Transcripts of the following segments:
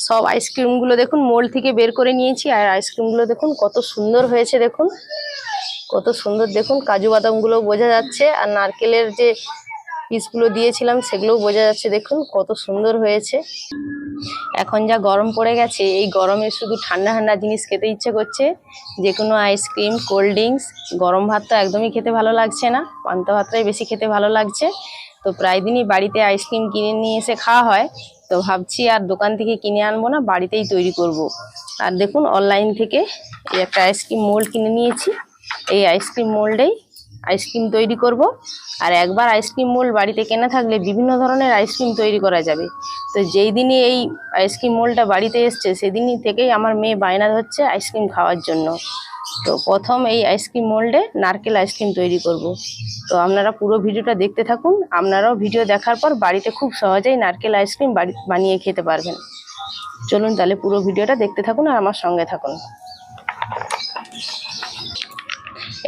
সব আইসক্রিমগুলো দেখুন মোল্ড থেকে বের করে নিয়েছি। আর আইসক্রিমগুলো দেখুন কত সুন্দর হয়েছে, দেখুন কত সুন্দর, দেখুন কাজু বাদামগুলো বোঝা যাচ্ছে, আর নারকেলের যে পিসগুলো দিয়েছিলাম সেগুলোও বোঝা যাচ্ছে, দেখুন কত সুন্দর হয়েছে। এখন যা গরম পড়ে গেছে, এই গরমে শুধু ঠান্ডা ঠান্ডা জিনিস খেতে ইচ্ছে করছে, যে কোনো আইসক্রিম, কোল্ড ড্রিঙ্কস। গরম ভাত তো একদমই খেতে ভালো লাগছে না, পান্তা ভাতটাই বেশি খেতে ভালো লাগছে। তো প্রায় দিনই বাড়িতে আইসক্রিম কিনে নিয়ে এসে খাওয়া হয়, তো ভাবছি আর দোকান থেকে কিনে আনবো না, বাড়িতেই তৈরি করব। আর দেখুন অনলাইন থেকে এই একটা আইসক্রিম মোল্ড কিনে নিয়েছি, এই আইসক্রিম মোল্ডেই আইসক্রিম তৈরি করব। আর একবার আইসক্রিম মোল্ড বাড়িতে কেনা থাকলে বিভিন্ন ধরনের আইসক্রিম তৈরি করা যাবে। তো যেই দিনই এই আইসক্রিম মোল্ডটা বাড়িতে এসছে সেদিনই থেকেই আমার মেয়ে বায়না ধরছে আইসক্রিম খাওয়ার জন্য। তো প্রথম এই আইসক্রিম মোল্ডে নারকেল আইসক্রিম তৈরি করব। তো আপনারা পুরো ভিডিওটা দেখতে থাকুন, আপনারাও ভিডিও দেখার পর বাড়িতে খুব সহজেই নারকেল আইসক্রিম বানিয়ে খেতে পারবেন। চলুন তাহলে পুরো ভিডিওটা দেখতে থাকুন আর আমার সঙ্গে থাকুন।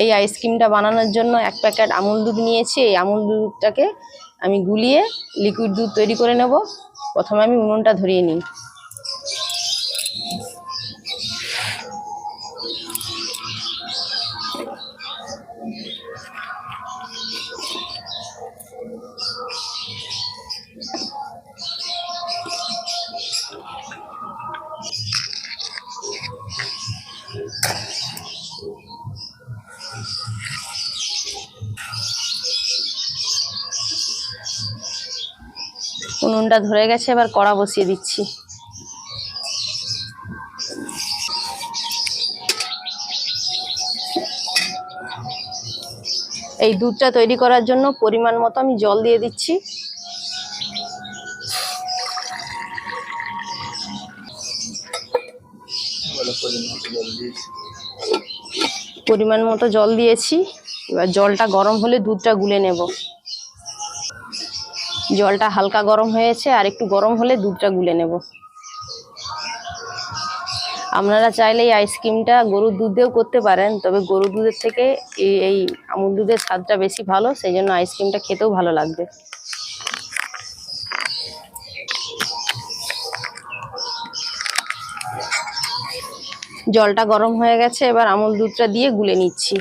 এই আইসক্রিমটা বানানোর জন্য 1 প্যাকেট আমুল দুধ নিয়েছি। এই আমুল দুধটাকে আমি গুলিয়ে লিকুইড দুধ তৈরি করে নেব। প্রথমে আমি উনুনটা ধরিয়ে নিই। উনুনটা ধরে গেছে, এবার কড়া বসিয়ে দিচ্ছি। এই দুধটা তৈরি করার জন্য পরিমাণ মতো আমি জল দিয়ে দিচ্ছি। পরিমাণ মতো জল দিয়েছি। এবার জলটা গরম হলে দুধটা গুলে নেব। জলটা হালকা গরম হয়েছে, আর একটু গরম হলে দুধটা গুলে নেব। আপনারা চাইলে এই আইসক্রিমটা গরুর দুধেও করতে পারেন, তবে গরুর দুধের থেকে এই আমুল দুধের স্বাদটা বেশি ভালো, সেই জন্য আইসক্রিমটা খেতেও ভালো লাগবে। জলটা গরম হয়ে গেছে, এবার আমুল দুধটা দিয়ে গুলে নিচ্ছি।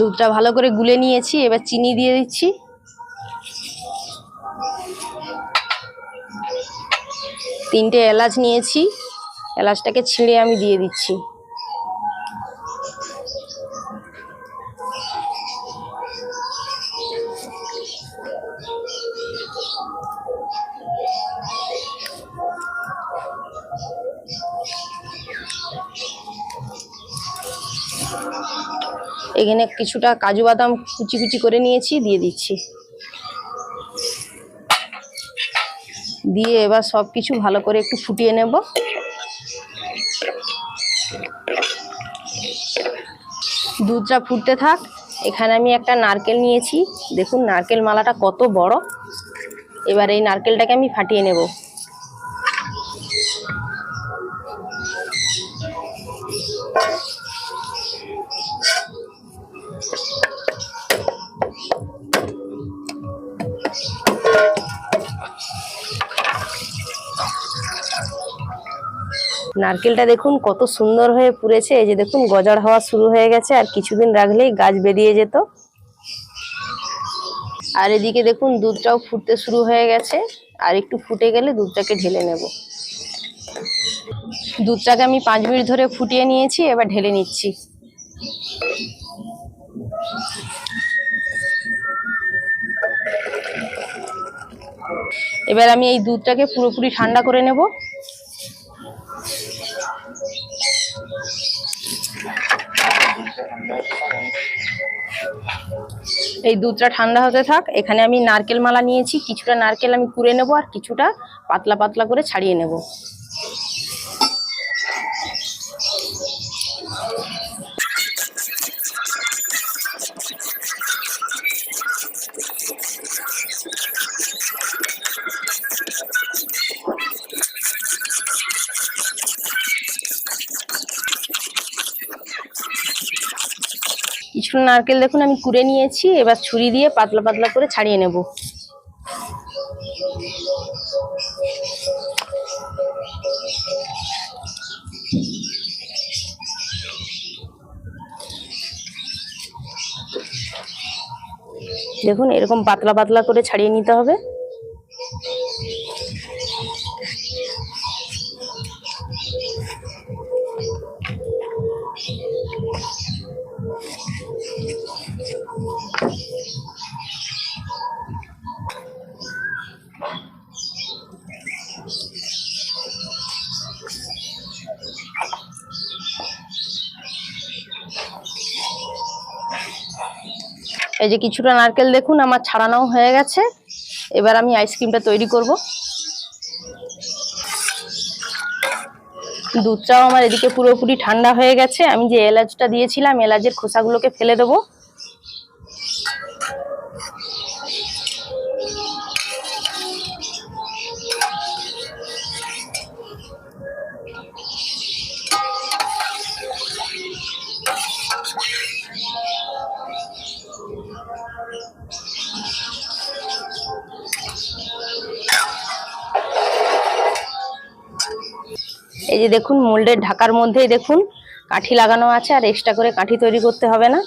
দুধটা ভালো করে গুলে নিয়েছি, এবার চিনি দিয়ে দিচ্ছি। তিনটে এলাচ নিয়েছি, এলাচটাকে ছিঁড়ে আমি দিয়ে দিচ্ছি। এখানে কিছুটা কাজু বাদাম কুচি কুচি করে নিয়েছি, দিয়ে দিচ্ছি। দিয়ে এবার সব কিছু ভালো করে একটু ফুটিয়ে নেব। দুধটা ফুটতে থাক। এখানে আমি একটা নারকেল নিয়েছি, দেখুন নারকেল মালাটা কত বড়। এবার এই নারকেলটাকে আমি ফাটিয়ে নেব। নারকেলটা দেখুন কত সুন্দর হয়ে পুড়েছে, এই যে দেখুন গজার হওয়া শুরু হয়ে গেছে, আর কিছুদিন রাখলেই গাছ বেরিয়ে যেত। আর এদিকে দেখুন দুধটাও ফুটতে শুরু হয়ে গেছে, আর একটু ফুটে গেলে দুধটাকে ঢেলে নেব। দুধটাকে আমি 5 মিনিট ধরে ফুটিয়ে নিয়েছি, এবার ঢেলে নিচ্ছি। এবার আমি এই দুধটাকে পুরোপুরি ঠান্ডা করে নেব। এই দুধটা ঠান্ডা হতে থাক। এখানে আমি নারকেল মালা নিয়েছি, কিছুটা নারকেল আমি কুড়ে নেব, আর কিছুটা পাতলা পাতলা করে ছাড়িয়ে নেব। কিছুটা নারকেল দেখুন আমি কুড়ে নিয়েছি, এবার ছুরি দিয়ে পাতলা পাতলা করে ছাড়িয়ে নেব। দেখুন এরকম পাতলা পাতলা করে ছাড়িয়ে নিতে হবে। এই যে কিছুটা নারকেল দেখুন আমার ছাড়ানো হয়ে গেছে, এবার আমি আইসক্রিমটা তৈরি করব। দুধটাও আমার এদিকে পুরোপুরি ঠান্ডা হয়ে গেছে। আমি যে এলাচটা দিয়েছিলাম এলাচের খোসাগুলোকে ফেলে দেবো। এই যে দেখুন মোল্ডের ঢাকার মধ্যেই দেখুন কাঠি লাগানো আছে, আর এক্সট্রা করে কাঠি তৈরি করতে হবে না।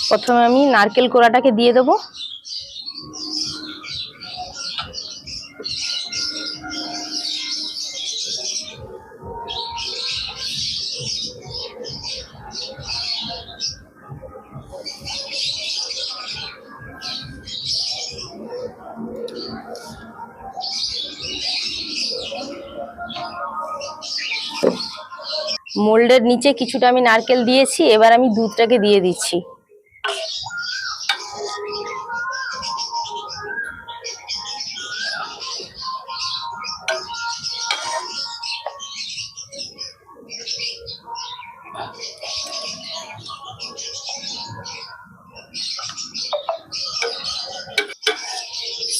প্রথমে আমি নারকেল কোড়াটাকে দিয়ে দেবো। মোল্ডের নিচে কিছুটা আমি নারকেল দিয়েছি, এবার আমি দুধটাকে দিয়ে দিচ্ছি।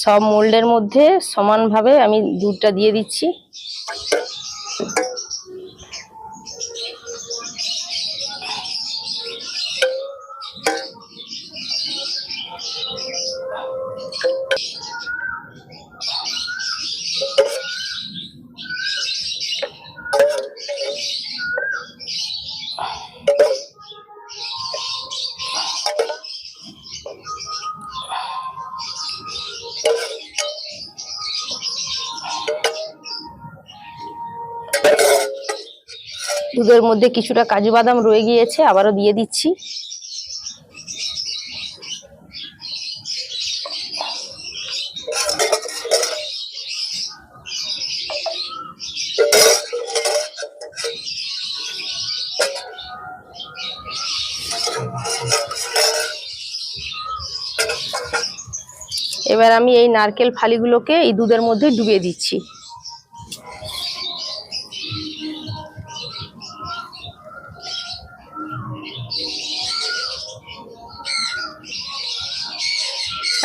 সব মোল্ডের মধ্যে সমানভাবে আমি দুধটা দিয়ে দিচ্ছি। দুধের মধ্যে কিছুটা কাজু বাদাম রয়ে গিয়েছে, আবারও দিয়ে দিচ্ছি। এবার আমি এই নারকেল ফালিগুলোকে এই দুধের মধ্যে ডুবিয়ে দিচ্ছি।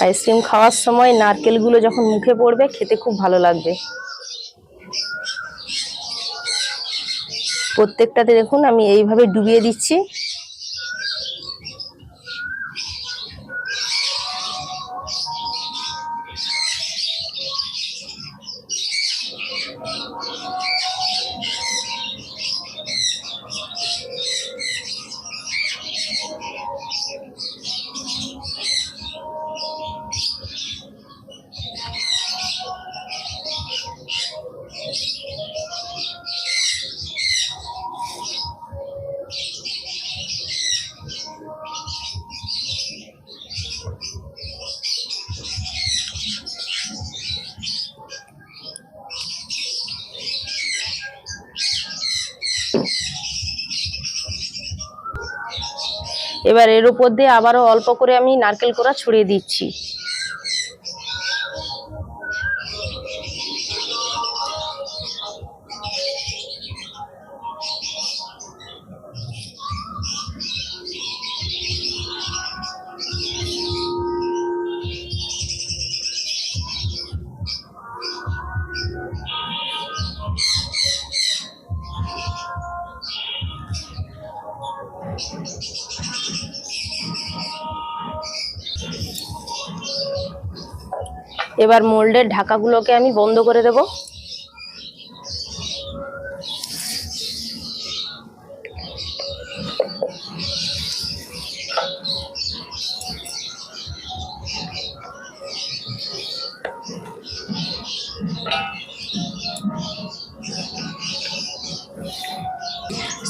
আইসক্রিম খাওয়ার সময় নারকেলগুলো যখন মুখে পড়বে খেতে খুব ভালো লাগবে। প্রত্যেকটাতে দেখুন আমি এইভাবে ডুবিয়ে দিচ্ছি। এবার এর উপর দিয়ে আবারও অল্প করে আমি নারকেল কোড়া ছড়িয়ে দিচ্ছি। এবার মোল্ডের ঢাকাগুলোকে আমি বন্ধ করে দেব।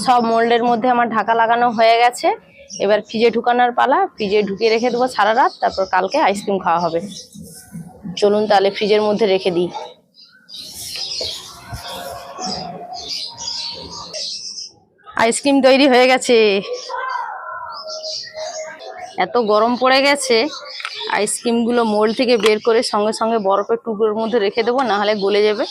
সব মোল্ডের মধ্যে আমার ঢাকা লাগানো হয়ে গেছে। এবার ফ্রিজে ঢুকানোর পালা। ফ্রিজে ঢুকিয়ে রেখে দেবো সারা রাত, তারপর কালকে আইসক্রিম খাওয়া হবে। চলুন তাহলে ফ্রিজের মধ্যে রেখে দিই। আইসক্রিম তৈরি হয়ে গেছে। এত গরম পড়ে গেছে, আইসক্রিমগুলো মোল্ড থেকে বের করে সঙ্গে সঙ্গে বরফের টুকরোর মধ্যে রেখে দেবো, না হলে গলে যাবে।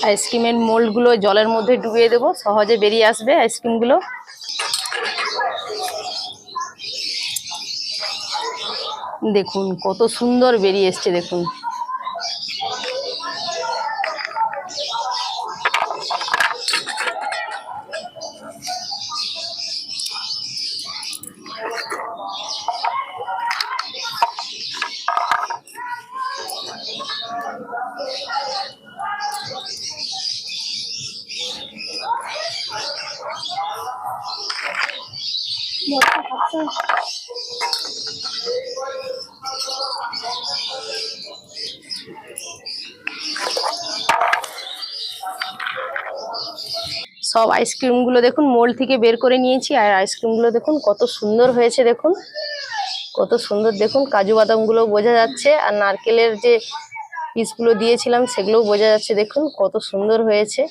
আইসক্রিমের মোল্ডগুলো জলের মধ্যে ডুবিয়ে দেবো, সহজে বেরিয়ে আসবে আইসক্রিমগুলো। দেখুন কত সুন্দর বেরিয়ে এসছে, দেখুন। সব আইসক্রিমগুলো দেখুন মোল্ড থেকে বের করে নিয়েছি, আর আইসক্রিমগুলো দেখুন কত সুন্দর হয়েছে, দেখুন কত সুন্দর। দেখুন কাজু বাদামগুলো বোঝা যাচ্ছে, আর নারকেলের যে পিসগুলো দিয়েছিলাম সেগুলোও বোঝা যাচ্ছে। দেখুন কত সুন্দর হয়েছে।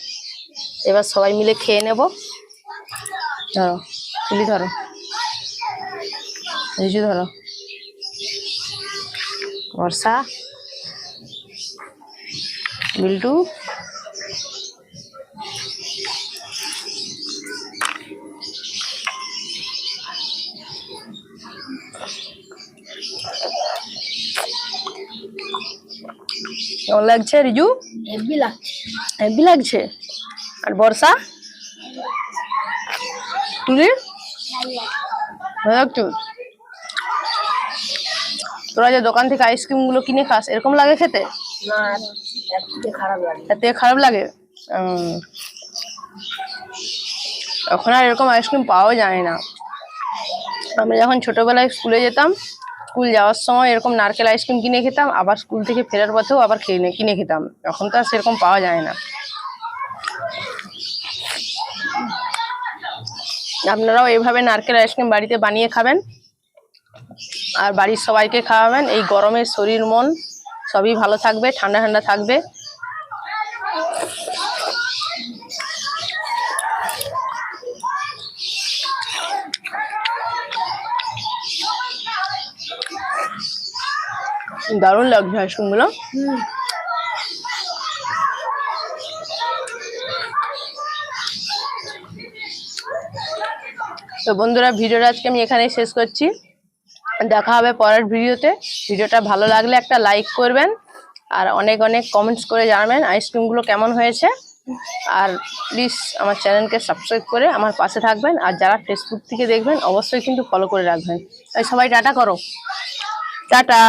এবার সবাই মিলে খেয়ে নেব। ধরো তুলি, ধরো রিজু, ধরো বর্ষা, বিল্টু। কেমন লাগছে রিজু? হেভি লাগছে। হেভি লাগছে। আর বর্ষা, তুলি, ভালো লাগছে? তোরা যে দোকান থেকে আইসক্রিম গুলো কিনে খাস, এরকম লাগে খেতে? না, এত খারাপ লাগে। এতে খারাপ লাগে? এখন আর এরকম আইসক্রিম পাওয়া যায় না। আমরা যখন ছোটবেলায় স্কুলে যেতাম, স্কুল যাওয়ার সময় এরকম নারকেল আইসক্রিম কিনে খেতাম, আবার স্কুল থেকে ফেরার পথেও আবার কিনে খেতাম। এখন তো আর সেরকম পাওয়া যায় না। আপনারাও এইভাবে নারকেল আইসক্রিম বাড়িতে বানিয়ে খাবেন, আর বাড়ির সবাইকে খাওয়াবেন। এই গরমে শরীর মন সবই ভালো থাকবে, ঠান্ডা ঠান্ডা থাকবে। দারুণ লাগছে আইসক্রিমগুলো। তো বন্ধুরা, ভিডিওটা আজকে আমি এখানেই শেষ করছি। দেখা হবে পরের ভিডিওতে। ভিডিওটা ভালো লাগলে একটা লাইক করবেন, আর অনেক অনেক কমেন্টস করে জানাবেন আইসক্রিমগুলো কেমন হয়েছে। আর প্লিজ আমার চ্যানেলকে সাবস্ক্রাইব করে আমার পাশে থাকবেন। আর যারা ফেসবুক থেকে দেখবেন অবশ্যই কিন্তু ফলো করে রাখবেন। তাই সবাই টাটা করো, টাটা।